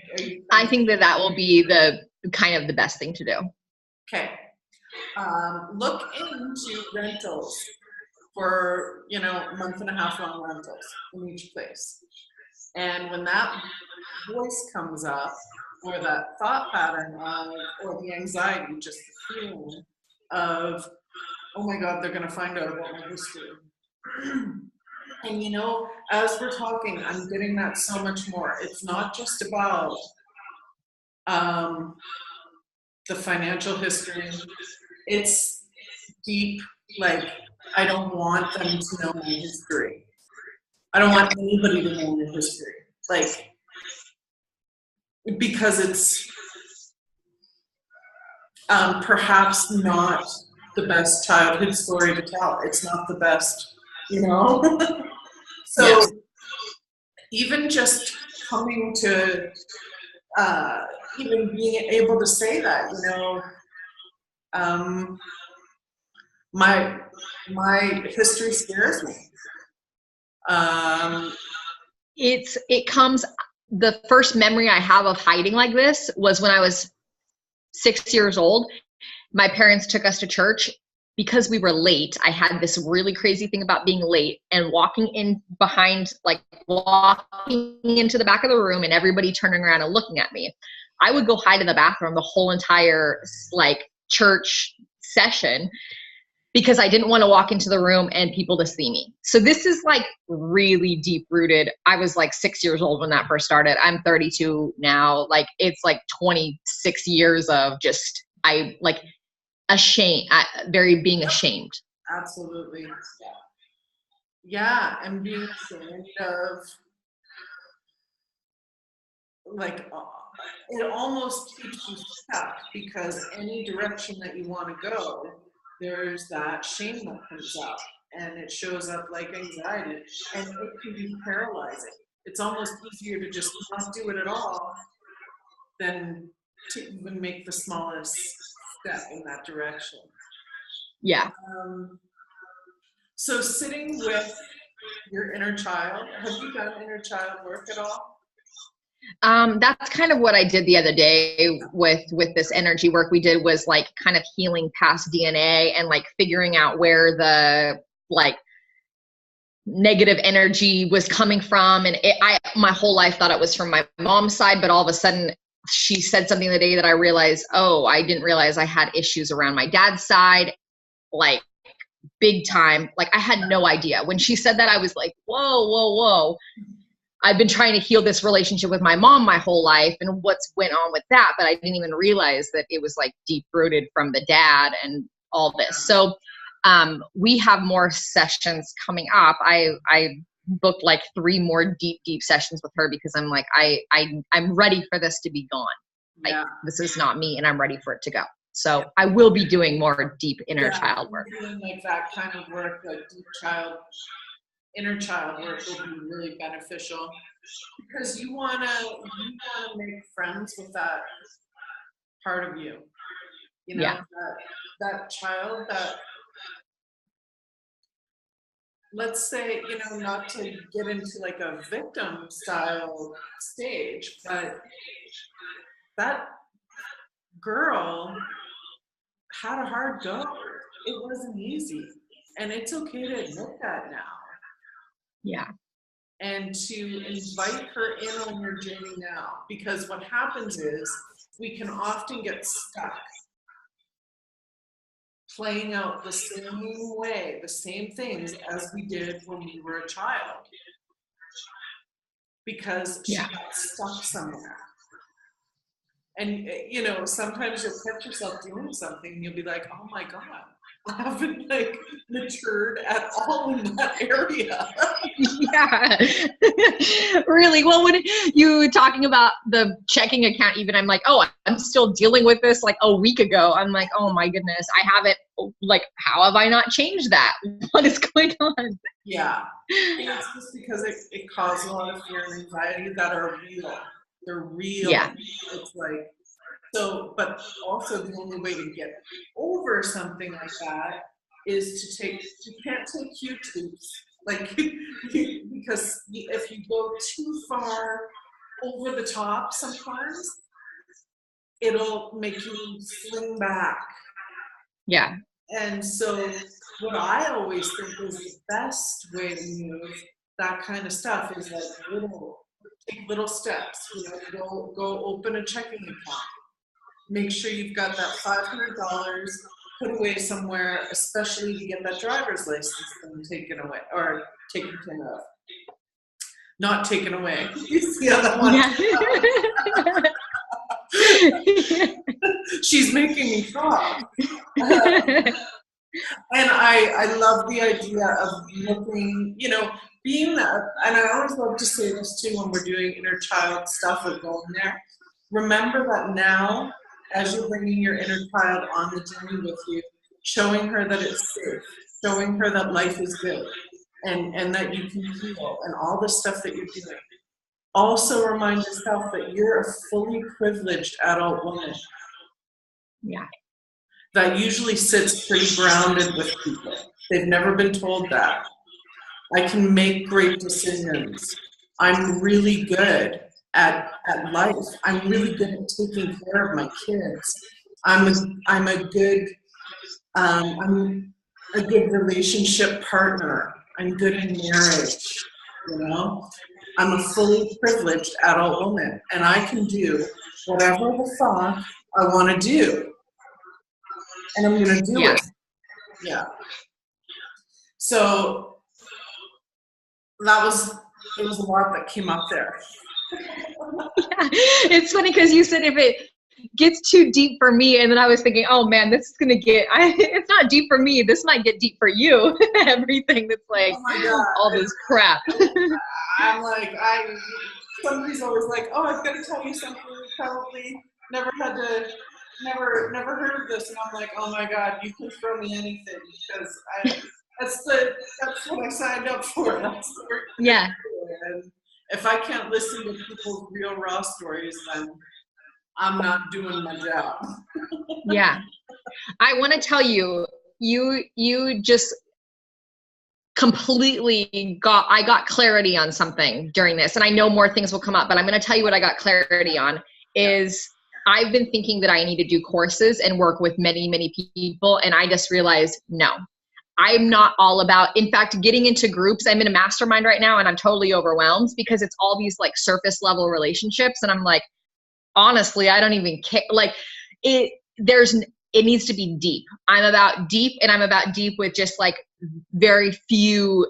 I think that will be the kind of the best thing to do. Okay. Look into rentals for, a month and a half long rentals in each place. And when that voice comes up, or that thought pattern or the anxiety, just the feeling of, oh my God, they're going to find out about my history. And as we're talking, I'm getting that so much more. It's not just about the financial history. It's deep, like, I don't want them to know my history. I don't want anybody to know my history. Like, because it's perhaps not the best childhood story to tell. It's not the best, So yes. Even just coming to, even being able to say that, my history scares me. The first memory I have of hiding like this was when I was 6 years old. My parents took us to church because we were late. I had this really crazy thing about being late and walking into the back of the room and everybody turning around and looking at me. I would go hide in the bathroom the whole entire church session. because I didn't want to walk into the room and people to see me. So this is like really deep rooted. I was like 6 years old when that first started. I'm 32 now. Like it's like 26 years of just, ashamed, being ashamed. Absolutely. Yeah. And being ashamed of, like, it almost keeps you stuck, because any direction that you want to go, there's that shame that comes up, and it shows up like anxiety, and it can be paralyzing. It's almost easier to just not do it at all than to even make the smallest step in that direction. Yeah. So sitting with your inner child, have you done inner child work at all? That's kind of what I did the other day with this energy work we did, was like kind of healing past DNA and like figuring out where the like negative energy was coming from. And I my whole life thought it was from my mom's side, but all of a sudden she said something the day that I realized, oh, I didn't realize I had issues around my dad's side, like big time. Like I had no idea. When she said that, I was like, whoa. I've been trying to heal this relationship with my mom my whole life and what's went on with that, but I didn't even realize that it was like deep rooted from the dad and all this. So we have more sessions coming up. I booked like 3 more deep sessions with her, because I'm like, I'm ready for this to be gone. Like this is not me, and I'm ready for it to go. So I will be doing more deep inner child work. Doing like that kind of work, like inner child work will be really beneficial, because you wanna make friends with that part of you. You know, that child that, let's say, you know, not to get into like a victim style stage, but that girl had a hard go. It wasn't easy. And it's okay to admit that now. Yeah. And to invite her in on your journey now. Because what happens is we can often get stuck playing out the same way, the same things as we did when we were a child. Because she got stuck somewhere. And, you know, sometimes you'll catch yourself doing something and you'll be like, oh my God, I haven't like matured at all in that area. Yeah, really. Well, when you were talking about the checking account, even I'm like, oh, I'm still dealing with this like a week ago. I'm like, oh my goodness, I haven't, like, how have I not changed that? What is going on? Yeah. And it's just because it caused a lot of fear and anxiety that are real. They're real. Yeah. It's like, so, but also the only way to get over something like that is you can't take huge leaps. Like, because if you go too far over the top sometimes, it'll make you sling back. Yeah. And so what I always think is the best way to move that kind of stuff is like take little steps. You know, go open a checking account. Make sure you've got that $500 put away somewhere, especially to get that driver's license thing taken away, or taken care of. Not taken away. You see how that one? Yeah. She's making me talk. And I love the idea of looking, you know, being that, and I always love to say this too when we're doing inner child stuff or going there. Remember that now, as you're bringing your inner child on the journey with you, showing her that it's safe, showing her that life is good, and that you can heal, and all the stuff that you're doing. Also remind yourself that you're a fully privileged adult woman. Yeah. That usually sits pretty grounded with people. They've never been told that. I can make great decisions. I'm really good at life. I'm really good at taking care of my kids. I'm a good relationship partner. I'm good in marriage. You know, I'm a fully privileged adult woman, and I can do whatever the fuck I want to do, and I'm going to do it. Yeah. So it was a lot that came up there. Yeah. It's funny because you said if it gets too deep for me, and then I was thinking, oh man, this is gonna get it's not deep for me, this might get deep for you. Everything that's like, Oh my God. all this crap. I'm like, somebody's always like, oh, I've got to tell you something you probably never heard of this, and I'm like, oh my God, you can throw me anything, because that's what I signed up for. That's the work that Yeah. I do. And if I can't listen to people's real raw stories, then I'm not doing my job. Yeah. I want to tell you, you just completely I got clarity on something during this, and I know more things will come up, but I'm going to tell you what I got clarity on is I've been thinking that I need to do courses and work with many, many people. And I just realized, no, I'm not all about, in fact, getting into groups. I'm in a mastermind right now and I'm totally overwhelmed because it's all these like surface level relationships. And I'm like, honestly, I don't even care. Like it needs to be deep. I'm about deep, and I'm about deep with just like very few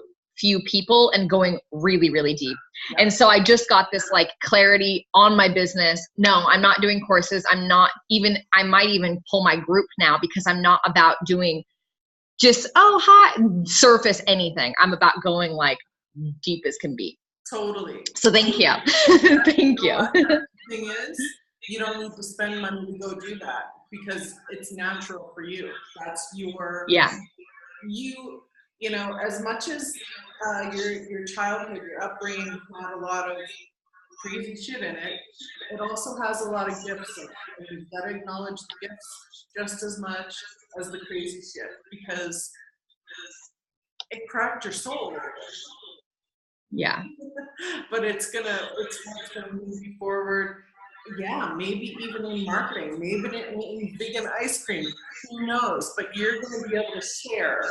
people and going really, really deep. Yeah. And so I just got this like clarity on my business. No, I'm not doing courses. I might even pull my group now, because I'm not about doing just, oh, hi, surface anything. I'm about going like deep as can be. Totally. So thank you. Thank you. The thing is, you don't need to spend money to go do that, because it's natural for you. That's your, you know, as much as your childhood, your upbringing had a lot of crazy shit in it, it also has a lot of gifts in it. And you've got to acknowledge the gifts just as much as the crazy shit, because it cracked your soul. Yeah. But it's gonna move you forward. Yeah, maybe even in marketing, maybe in vegan ice cream, who knows? But you're going to be able to share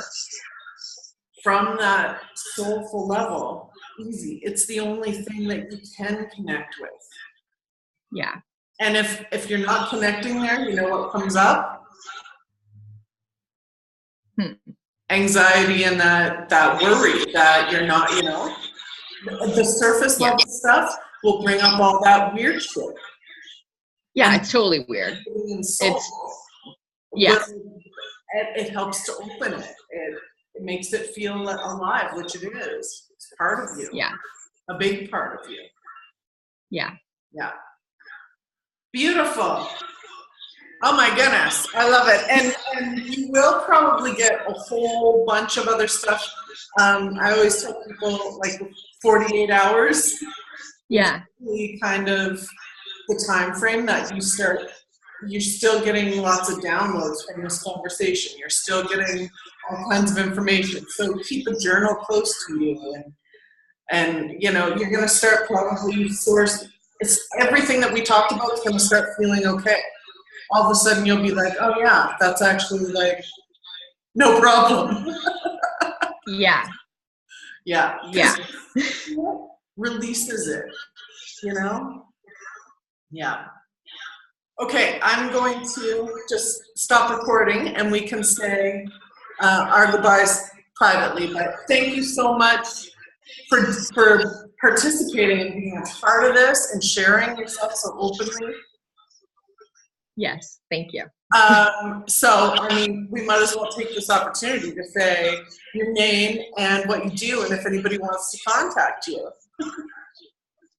from that soulful level easy. It's the only thing that you can connect with. Yeah. And if you're not connecting there, you know what comes up? Anxiety and that worry that you're not, you know, the surface level stuff will bring up all that weird shit. Yeah, it's totally weird. It helps to open it. It makes it feel alive, which it is. It's part of you. Yeah. A big part of you. Yeah. Yeah. Beautiful. Oh my goodness. I love it. And you will probably get a whole bunch of other stuff. I always tell people like 48 hours. Yeah. Really kind of the time frame that you're still getting lots of downloads from this conversation. You're still getting all kinds of information. So keep a journal close to you, and you know, you're gonna start probably it's everything that we talked about is gonna start feeling okay. All of a sudden you'll be like, oh yeah, that's actually like no problem. Yeah. Yeah. Yeah. Releases it, you know? Yeah. Okay, I'm going to just stop recording and we can say our goodbyes privately. But thank you so much for participating and being a part of this and sharing yourself so openly. Yes, thank you. So, I mean, we might as well take this opportunity to say your name and what you do, and if anybody wants to contact you.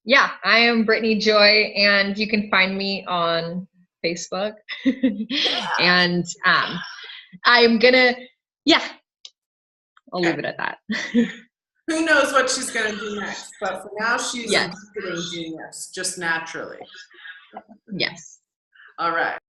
Yeah, I am Brittany Joy, and you can find me on Facebook. And I'm gonna, I'll leave it at that. Who knows what she's gonna do next? But for now, she's a marketing genius, just naturally. Yes. All right.